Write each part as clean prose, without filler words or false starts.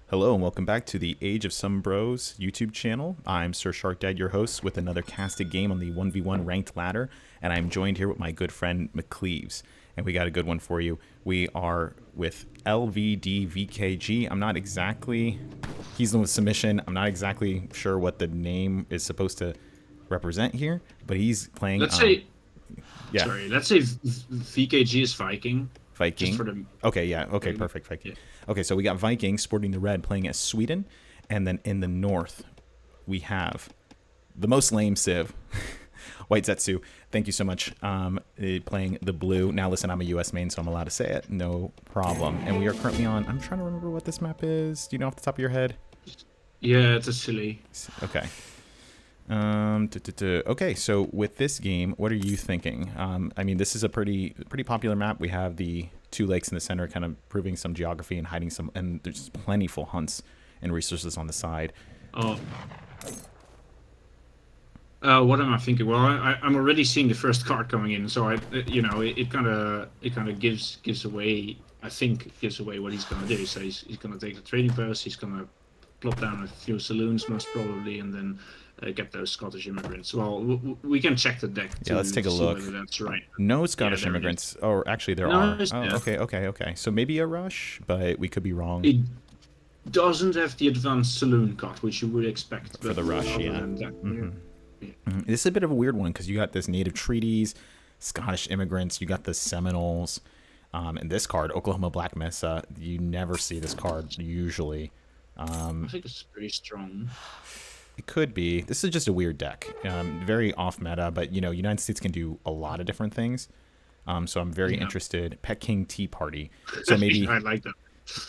Hello and welcome back to the Age of Some Bros YouTube channel. I'm SerSharkDad, your host, with another casted game on the 1v1 ranked ladder, and I'm joined here with my good friend McCleves. And we got a good one for you. We are with LVDVKG. I'm not exactly, he's the one with submission. I'm not exactly sure what the name is supposed to represent here, but he's playing. Let's say, yeah, sorry, let's say VKG is Viking. Viking. Just for the Okay, yeah, okay, perfect, Viking. yeah. Okay, so we got Viking sporting the red playing as Sweden, and then in the north we have the most lame Civ, White Zetsu. Thank you so much. Playing the blue. Now listen, I'm a US main, so I'm allowed to say it, no problem. And we are currently on, I'm trying to remember what this map is. Do you know off the top of your head? Yeah, it's a silly. Okay. Okay, so with this game, what are you thinking? I mean, this is a pretty popular map. We have the two lakes in the center, kind of proving some geography and hiding some, and there's plentiful hunts and resources on the side. Oh. What am I thinking? Well, I'm already seeing the first card coming in, so it kind of gives away. I think it gives away what he's gonna do. So he's gonna take the trading post. He's gonna plop down a few saloons, most probably, and then get those Scottish immigrants. Well, we can check the deck. Yeah, let's take a look. Whether that's right. No Scottish immigrants. Or actually, there are. Oh, yeah. okay. So maybe a rush, but we could be wrong. It doesn't have the advanced saloon card, which you would expect. For the rush, yeah. Yeah. This is a bit of a weird one because you got this native treaties, Scottish immigrants, you got the Seminoles, and this card, Oklahoma Black Mesa. You never see this card usually. I think it's pretty strong. It could be. This is just a weird deck. Very off meta, but you know, United States can do a lot of different things. So I'm very interested. Pet King Tea Party. So maybe I like that.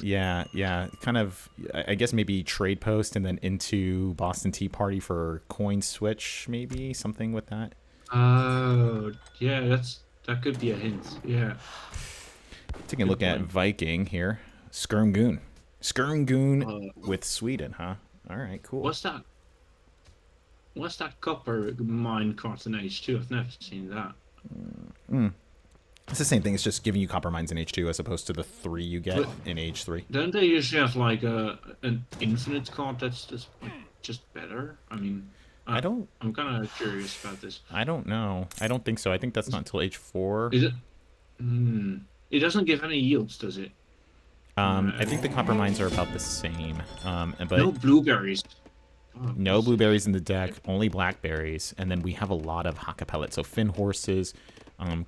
Yeah. Kind of, I guess maybe trade post and then into Boston Tea Party for coin switch, maybe something with that. Oh, yeah, that could be a hint. Yeah. Taking a look at Viking here. Skirm Goon. Skirm Goon with Sweden, huh? All right, cool. What's that? What's that copper mine card in H2? I've never seen that. It's the same thing. It's just giving you copper mines in H2 as opposed to the 3 you get in H3. Don't they usually have like an infinite card that's just better? I mean, I'm kind of curious about this. I don't know. I don't think so. I think that's not until H4. Is it? It doesn't give any yields, does it? I think the copper mines are about the same. But no blueberries. Oh, no blueberries in the deck, only blackberries, and then we have a lot of Haka pellets. So Finn horses.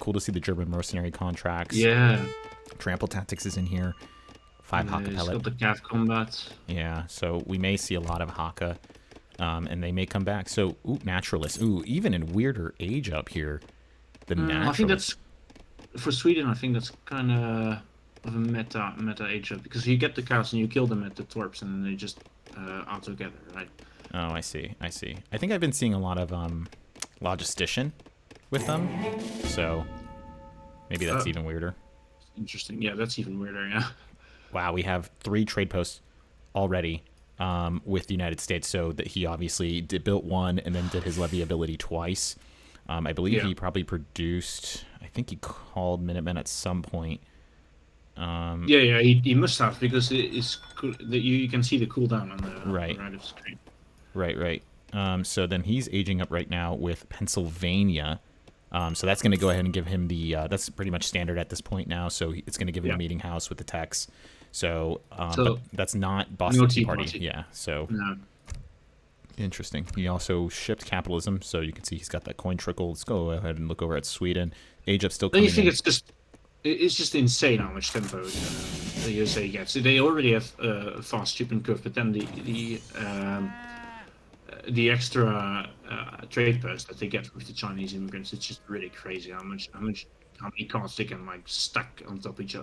Cool to see the German mercenary contracts. Yeah. Trample tactics is in here. 5 Haka pellet. Got the calf combat. Yeah, so we may see a lot of Haka, and they may come back. So, naturalist. Even in weirder age up here, the naturalist. I think that's for Sweden. I think that's kind of a meta age up because you get the cows and you kill them at the torps and they just out together, right? Oh, I see. I think I've been seeing a lot of logistician with them, so maybe that's even weirder. Interesting. Yeah, that's even weirder. Yeah. Wow, we have 3 trade posts already with the United States. So that he obviously built one and then did his levy ability twice. I believe he probably produced. I think he called Minutemen at some point. He must have because it's cool that you can see the cooldown on the right of the screen. Right. So then he's aging up right now with Pennsylvania. So that's going to go ahead and give him the, that's pretty much standard at this point now. So it's going to give him a meeting house with the techs. So, but that's not Boston Tea Party. Yeah. So interesting. He also shipped capitalism. So you can see he's got that coin trickle. Let's go ahead and look over at Sweden. Age up still coming in. You think it's just insane how much tempo the USA gets. They already have a fast shipping curve, but then the extra trade post that they get with the Chinese immigrants, it's just really crazy how many cards they can like stack on top of each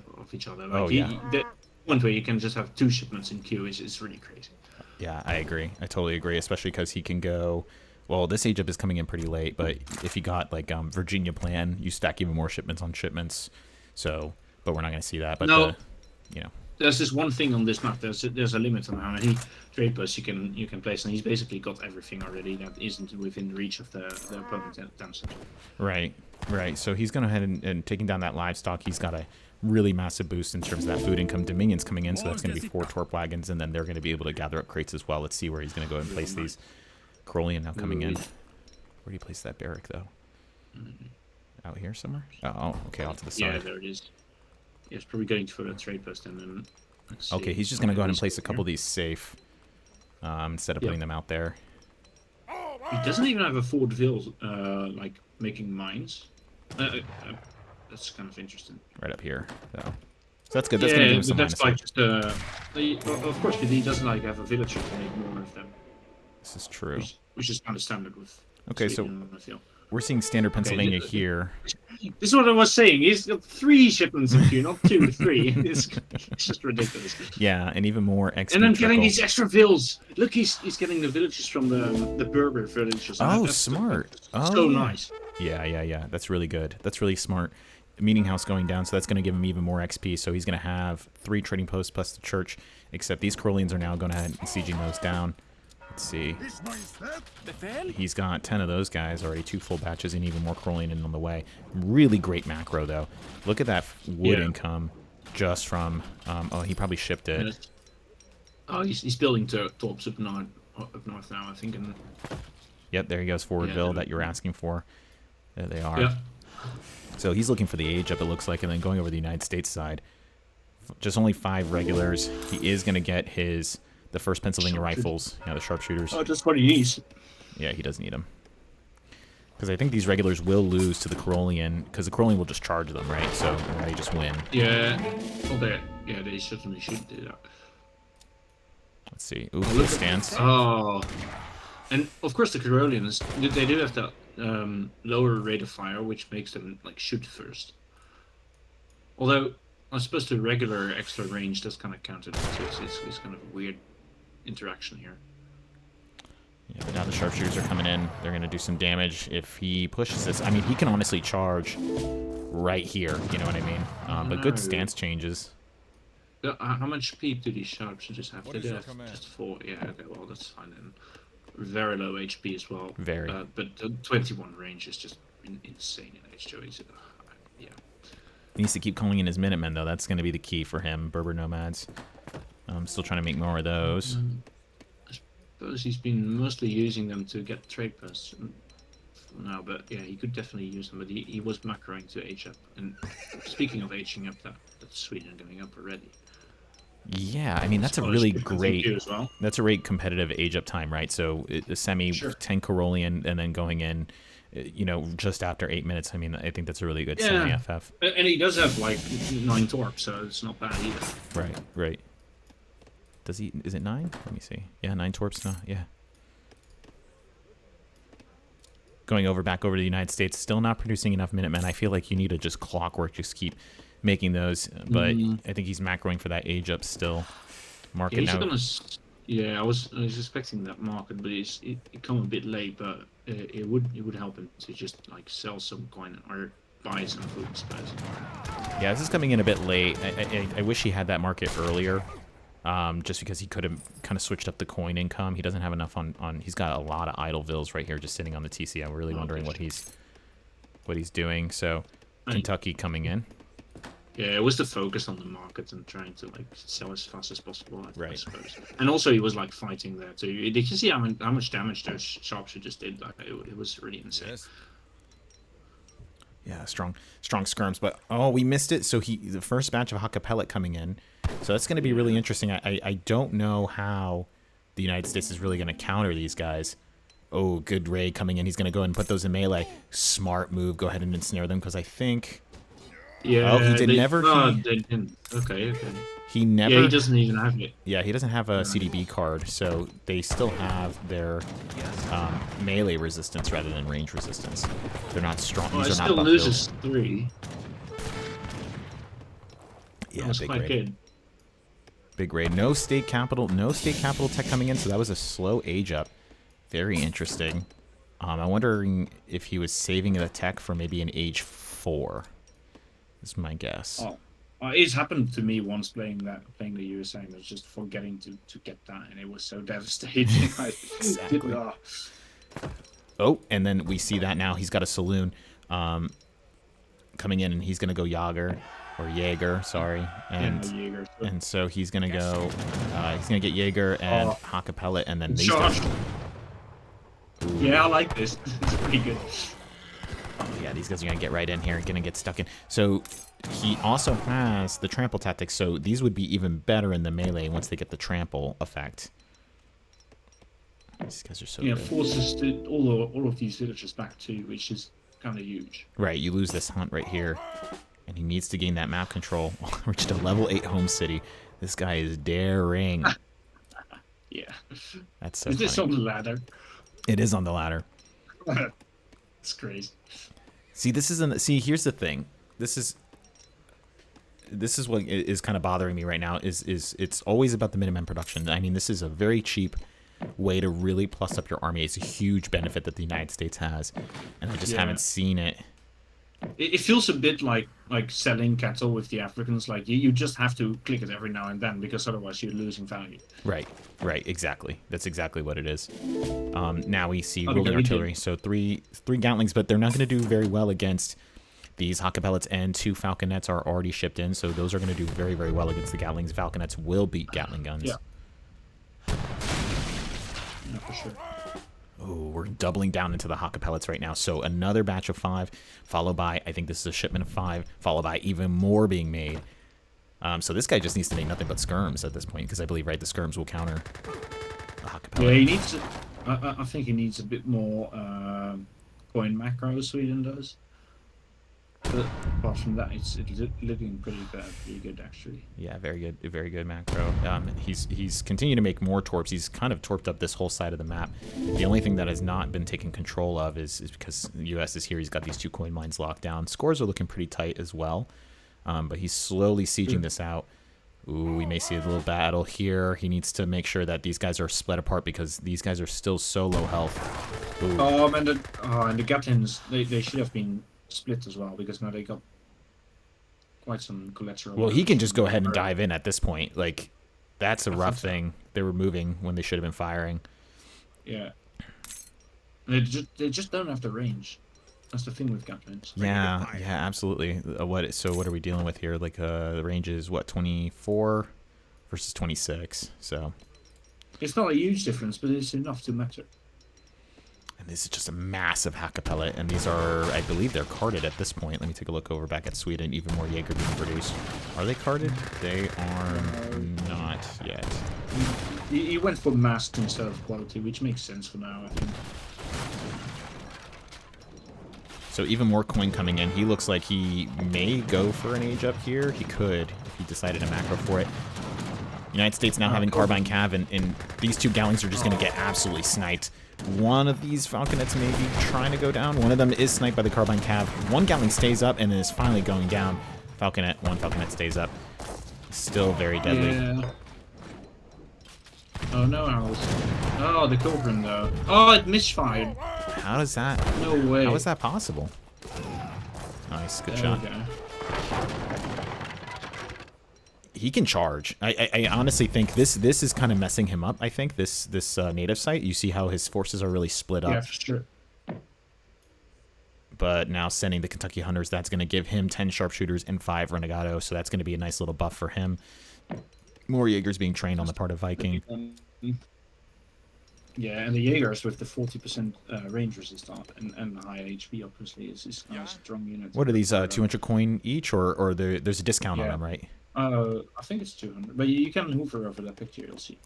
other. Like the point where you can just have 2 shipments in queue is really crazy. Yeah, I agree. I totally agree, especially because he can go. Well, this age up is coming in pretty late, but if you got like Virginia plan, you stack even more shipments on shipments. So, but we're not going to see that. But no, there's this one thing on this map. There's a limit on how many trade posts you can place, and he's basically got everything already that isn't within reach of the opponent themselves. Right. So he's going ahead and taking down that livestock. He's got a really massive boost in terms of that food income. Dominion's coming in, so that's going to be 4 Torp wagons, and then they're going to be able to gather up crates as well. Let's see where he's going to go and place these. Crolian now coming in. Where do you place that barrack, though? Out here somewhere? Oh, okay, off to the side. Yeah, there it is. Yeah, it's probably going for the trade post, and then... Okay, he's just going to go ahead and place a couple of these safe instead of putting them out there. He doesn't even have a Fort Ville, like, making mines. That's kind of interesting. Right up here, though. So that's good. That's going to give him some that's like just, of course, but he doesn't like have a villager to make more of them. This is true. Which is kind of standard with. Okay, Sweden, so we're seeing standard Pennsylvania here. This is what I was saying. He's got 3 shipments of queue, not 2, 3. It's just ridiculous. Yeah, and even more XP. And then getting these extra vills. Look, he's getting the villages from the Berber villagers. Oh, that's smart. So nice. Yeah. That's really good. That's really smart. Meeting house going down, so that's going to give him even more XP. So he's going to have 3 trading posts plus the church, except these Crolians are now going ahead and sieging those down. Let's see. He's got 10 of those guys already, 2 full batches, and even more Crolian in on the way. Really great macro, though. Look at that wood income just from... oh, he probably shipped it. Oh, he's building torps up north now, I think. And... Yep, there he goes, Forwardville that you're asking for. There they are. Yeah. So he's looking for the age up, it looks like, and then going over the United States side. Just only 5 regulars. He is going to get the first Pennsylvania rifles. Yeah, the sharpshooters. Oh, that's what he needs. Yeah, he does need them. Because I think these regulars will lose to the Crolian, because the Crolian will just charge them, right? So they just win. Yeah. Well, they certainly should do that. Let's see. Ooh, good stance. Oh. And, of course, the Crolians, they do have that lower rate of fire, which makes them like shoot first. Although I suppose the regular extra range does kind of counter that too. So it's kind of a weird interaction here. Yeah, but now the sharpshooters are coming in. They're going to do some damage if he pushes this. I mean, he can honestly charge right here. You know what I mean? But good stance changes. How much speed do these sharpshooters have? They have just 4. Yeah. Okay. Well, that's fine then. Very low HP as well. Very. But the 21 range is just insane in H2. Yeah. He needs to keep calling in his Minutemen, though. That's going to be the key for him. Berber Nomads. I'm still trying to make more of those. I suppose he's been mostly using them to get trade posts now, but yeah, he could definitely use them. But he was macroing to age up. And speaking of aging up, that's Sweden going up already. Yeah, I mean, that's a really great... Well. That's a great competitive age-up time, right? So, a semi, 10 Carolian, and then going in, just after 8 minutes. I mean, I think that's a really good semi-FF. And he does have, like, 9 torps, so it's not bad either. Right. Does he... Is it 9? Let me see. Yeah, 9 torps. No, yeah. Going back over to the United States, still not producing enough Minutemen. I feel like you need to just clockwork, just keep... making those, but I think he's macroing for that age up still. Market now. I was expecting that market, but it come a bit late. But it would help him to just like sell some coin or buy some food, I suppose. Yeah, this is coming in a bit late. I wish he had that market earlier, just because he could have kind of switched up the coin income. He doesn't have enough on. He's got a lot of idle vills right here, just sitting on the TC. I'm really wondering what he's doing. So Kentucky coming in. Yeah, it was the focus on the market and trying to like sell as fast as possible, I suppose. And also he was like fighting there too. Did you see how much damage those sharpshooters did? Like it was really insane. Yes. Yeah, strong skirms. But we missed it. So the first batch of Hakapellet coming in. So that's going to be really interesting. I don't know how the United States is really going to counter these guys. Oh, good raid coming in. He's going to go ahead and put those in melee. Smart move. Go ahead and ensnare them because I think. Yeah. Oh, he never. They didn't. Okay. He never. Yeah, he doesn't even have it. Yeah, he doesn't have a CDB card, so they still have their melee resistance rather than range resistance. They're not strong. These are not buff loses builds. 3. Yeah, that's big quite raid. Good. Big raid. No state capital tech coming in, so that was a slow age up. Very interesting. I'm wondering if he was saving the tech for maybe an age 4. Is my guess. It's happened to me once playing the USA. I was just forgetting to get that, and it was so devastating. Exactly. Oh, and then we see that now he's got a saloon coming in, and he's going to go Yager. or Jaeger, sorry, and Yeah, Jaeger. and so he's gonna go. He's gonna get Jaeger and Haka Pellet, and then these Charge. guys. Yeah, I like this. It's pretty good. Oh yeah, these guys are gonna get right in here and gonna get stuck in. So he also has the trample tactics, so these would be even better in the melee once they get the trample effect. These guys are so good. Forces all of these villagers back too, which is kind of huge. Right, you lose this hunt right here, and he needs to gain that map control. Reached a level 8 home city. This guy is daring. Yeah. That's so Is this funny. on the ladder? It is on the ladder. It's crazy. See, this isn't. See, here's the thing. This is what is kind of bothering me right now. Is it's always about the minimum production. I mean, this is a very cheap way to really plus up your army. It's a huge benefit that the United States has, and I just haven't seen it. It feels a bit like selling cattle with the Africans. Like you just have to click it every now and then because otherwise you're losing value. Right, exactly. That's exactly what it is. Now we see Okay, rolling artillery. So three Gatlings, but they're not going to do very well against these Haka Pellets, and 2 Falconets are already shipped in, so those are going to do very, very well against the Gatlings. Falconets will beat Gatling guns. Yeah, for sure. Ooh, we're doubling down into the Haka Pellets right now. So another batch of 5, followed by, I think this is a shipment of 5, followed by even more being made. So this guy just needs to make nothing but skirms at this point, because I believe, right, the skirms will counter the Haka Pellet. Yeah, he needs. I think he needs a bit more coin macro. Sweden does. But apart from that, it's looking pretty good actually. Yeah, very good macro. He's continuing to make more torps. He's kind of torped up this whole side of the map. The only thing that has not been taken control of is because the U.S. is here. He's got these 2 coin mines locked down. Scores are looking pretty tight as well, but he's slowly sieging this out. Ooh, we may see a little battle here. He needs to make sure that these guys are split apart because these guys are still so low health. Ooh. And the Gatlins, they should have been split as well because now they got quite some collateral. Well, he can just go ahead and dive in at this point. Like, that's a rough thing. They were moving when they should have been firing. Yeah. They just don't have the range. That's the thing with Gatlins. Yeah, absolutely. What are we dealing with here? Like, the range is what, 24 versus 26. So it's not a huge difference, but it's enough to matter. And this is just a massive Haka Pellet, and these are, I believe, they're carded at this point. Let me take a look over back at Sweden. Even more Jaeger being produced. Are they carded? They are not yet. He went for masked instead of quality, which makes sense for now, I think. So even more coin coming in. He looks like he may go for an age up here. He could if he decided to macro for it. United States now having Carbine Cav, and these 2 Gatlings are just going to get absolutely sniped. One of these Falconets may be trying to go down. One of them is sniped by the Carbine Cav. 1 Gatling stays up and is finally going down. One Falconet stays up. Still very deadly. Yeah. Oh, no arrows. Oh, the Cobra though. Oh, it misfired. How does that? No way. How is that possible? Nice, good shot. He can charge. I honestly think this is kind of messing him up. I think this native site. You see how his forces are really split up. Yeah, for sure. But now sending the Kentucky Hunters, that's going to give him 10 sharpshooters and 5 Renegado, so that's going to be a nice little buff for him. More Jaegers being trained on the part of Viking. Yeah, and the Jaegers with the 40% range resistance and high HP, obviously, is kind of a strong unit. What are these, 200 coin each, or there's a discount on them, right? I think it's 200, but you can hover over that picture, you'll see.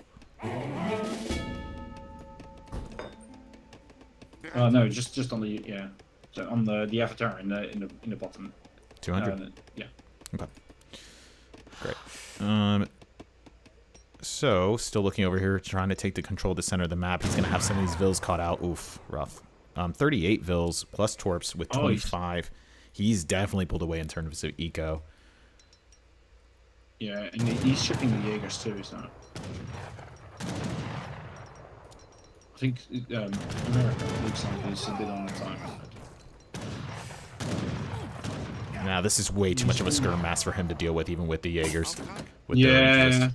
No, just on the so on the avatar in the bottom. 200. Yeah. Okay. Great. So still looking over here, trying to take the control of the center of the map. He's gonna have some of these vills caught out. Oof, rough. 38 vills plus torps with 25. He's definitely pulled away in terms of eco. Yeah, and he's shipping the Jaegers too, so. I think America looks like it's a bit on the time. Now this is way too much of a skirm mass for him to deal with, even with the Jaegers. Yeah,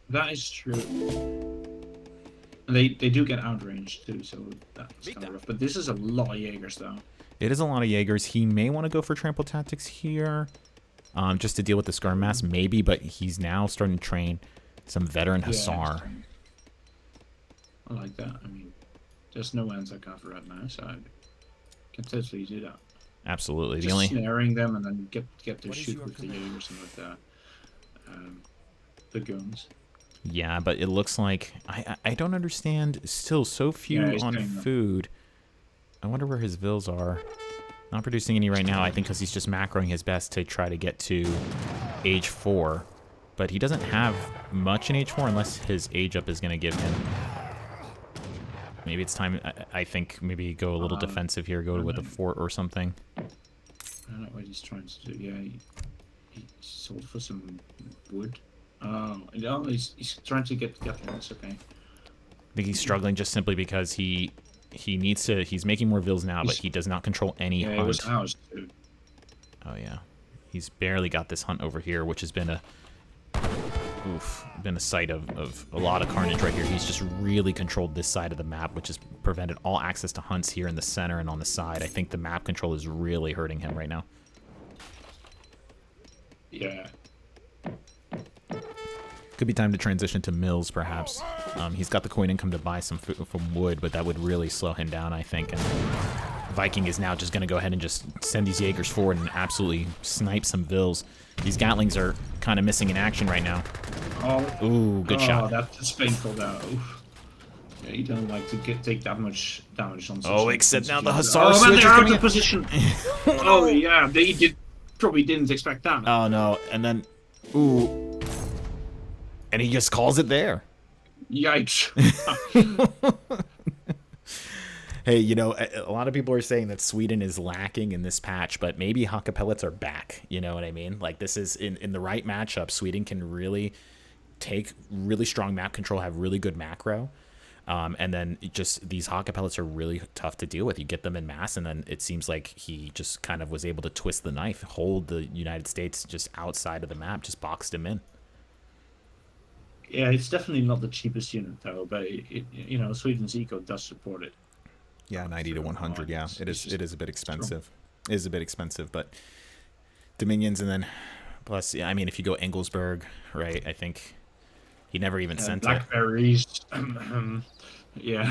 that is true. And they do get outranged too, so that's kind of rough. But this is a lot of Jaegers, though. It is a lot of Jaegers. He may want to go for trample tactics here. just to deal with the Skirm mass, maybe. But he's now starting to train some veteran Hussar. I like that. I mean, there's no anti-cover right now, so I can totally do that. Absolutely. Just snaring them and then get to shoot with the Jaegers and with the Goons. Yeah, but it looks like I don't understand. Still so few on food. I wonder where his vills are. Not producing any right now, I think, because he's just macroing his best to try to get to age 4. But he doesn't have much in age 4 unless his age up is going to give him. Maybe it's time, I think, maybe go a little defensive here, go with a fort or something. I don't know what he's trying to do. Yeah, he sold for some wood. Oh, he's trying to get Gatlings, okay. I think he's struggling just simply because he needs to. He's making more vills now, but he does not control any hunt. Yeah, it was housed too. Oh yeah, he's barely got this hunt over here, which has been a sight of a lot of carnage right here. He's just really controlled this side of the map, which has prevented all access to hunts here in the center and on the side. I think the map control is really hurting him right now. Yeah. Could be time to transition to mills, perhaps. He's got the coin income to buy some food from wood, but that would really slow him down, I think. And Viking is now just going to go ahead and just send these Jaegers forward and absolutely snipe some vills. These Gatlings are kind of missing in action right now. Oh, ooh, good shot. Oh, that's painful, though. Yeah, you don't like to take that much damage on. Oh, except now the Hussar switch they're out of position. Oh yeah, they probably didn't expect that. Oh no, and then, ooh. And he just calls it there. Yikes. Hey, you know, a lot of people are saying that Sweden is lacking in this patch, but maybe Haka pellets are back. You know what I mean? Like, this is in the right matchup. Sweden can really take really strong map control, have really good macro. And then just these Haka pellets are really tough to deal with. You get them in mass, and then it seems like he just kind of was able to twist the knife, hold the United States just outside of the map, just boxed him in. Yeah, it's definitely not the cheapest unit though, but you know, Sweden's eco does support it. Yeah, 90 to 100. Yeah, it is a bit expensive. It is a bit expensive, but Dominions, and then plus, yeah, I mean, if you go Engelsberg, right? I think he never even sent blackberries. Yeah,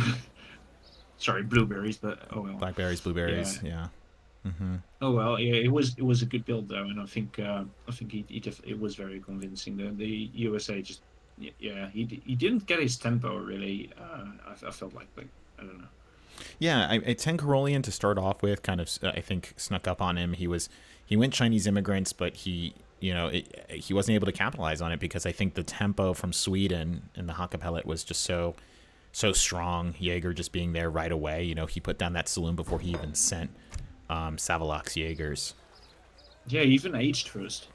sorry, blueberries, but oh well. Blackberries, blueberries, yeah. Oh well, yeah, it was a good build though, and I think it was very convincing. The USA just. Yeah, he didn't get his tempo really. I felt like I don't know. Yeah, 10 Carolian to start off with kind of I think snuck up on him. He went Chinese immigrants, but he wasn't able to capitalize on it because I think the tempo from Sweden and the Haka pellet was just so strong. Jaeger just being there right away. You know, he put down that saloon before he even sent Savalok's Jaegers. Yeah, he even aged first.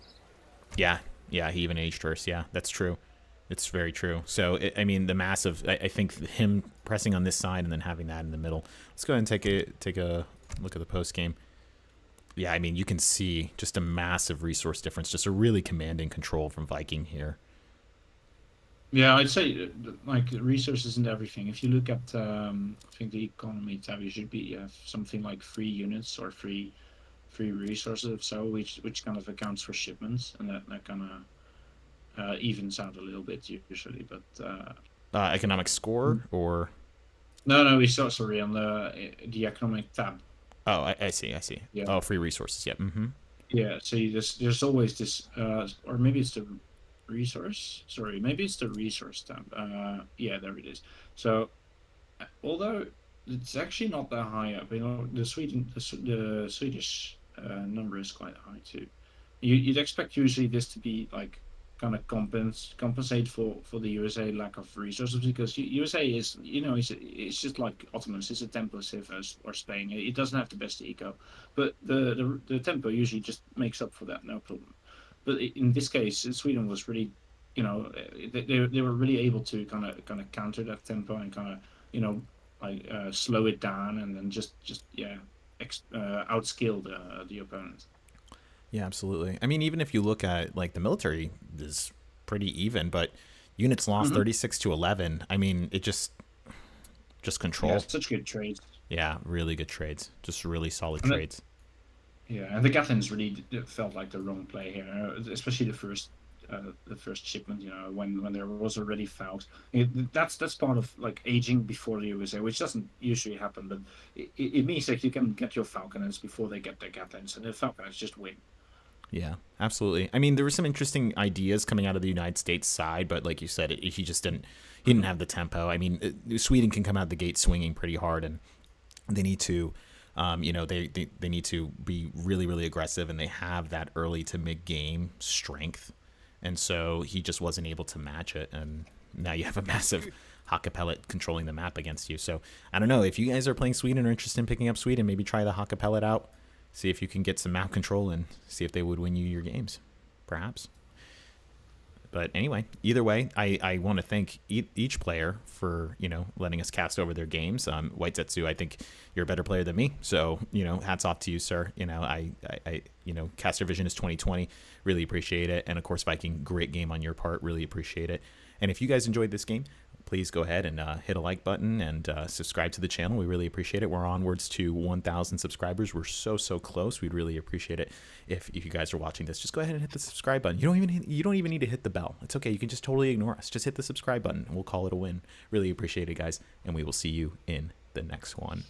Yeah, he even aged first. Yeah, that's true. It's very true. So, I mean, the massive, I think him pressing on this side and then having that in the middle. Let's go ahead and take a look at the post game. Yeah, I mean, you can see just a massive resource difference, just a really commanding control from Viking here. Yeah, I'd say like resources and everything. If you look at, I think the economy tab, you should have something like 3 units or free resources, so which kind of accounts for shipments, and that kind of. Evens out a little bit usually, but economic score or no, we saw sorry on the economic tab. Oh, I see. Yeah. Oh, free resources. Yeah. Yeah. So there's always this, or maybe it's the resource. Sorry, maybe it's the resource tab. Yeah, there it is. So although it's actually not that high up, you know, the Swedish number is quite high too. You'd expect usually this to be like. Kind of compensate for the USA lack of resources, because USA is, you know, it's just like Ottomans. It's a tempo civ or Spain. It doesn't have the best eco, but the tempo usually just makes up for that, no problem. But in this case, Sweden was really, you know, they were really able to kind of counter that tempo and kind of, you know, like slow it down and then just outskill the opponent. Yeah, absolutely. I mean, even if you look at like the military is pretty even, but units lost 36 to 11. I mean, it just control. Yeah, such good trades. Yeah, really good trades. Just really solid trades. Yeah, and the Gatlins really felt like the wrong play here, especially the first shipment. You know, when there was already Falcons. That's part of like aging before the USA, which doesn't usually happen, but it means that you can get your Falconers before they get their Gatlins, and the Falconers just win. Yeah, absolutely. I mean, there were some interesting ideas coming out of the United States side, but like you said, he just didn't. He didn't Hmm. have the tempo. I mean, Sweden can come out the gate swinging pretty hard, and they need to, they need to be really really aggressive, and they have that early to mid game strength, and so he just wasn't able to match it, and now you have a massive Hakkapellet controlling the map against you. So I don't know if you guys are playing Sweden or interested in picking up Sweden, maybe try the Hakkapellet out, see if you can get some map control and see if they would win you your games, perhaps. But anyway, either way, I want to thank each player for letting us cast over their games. White Zetsu, I think you're a better player than me, so hats off to you, sir. Caster Vision is 2020, really appreciate it, and of course Viking, great game on your part, really appreciate it. And if you guys enjoyed this game, please go ahead and hit a like button and subscribe to the channel. We really appreciate it. We're onwards to 1,000 subscribers. We're so close. We'd really appreciate it if you guys are watching this. Just go ahead and hit the subscribe button. You don't even need to hit the bell. It's okay. You can just totally ignore us. Just hit the subscribe button and we'll call it a win. Really appreciate it, guys, and we will see you in the next one.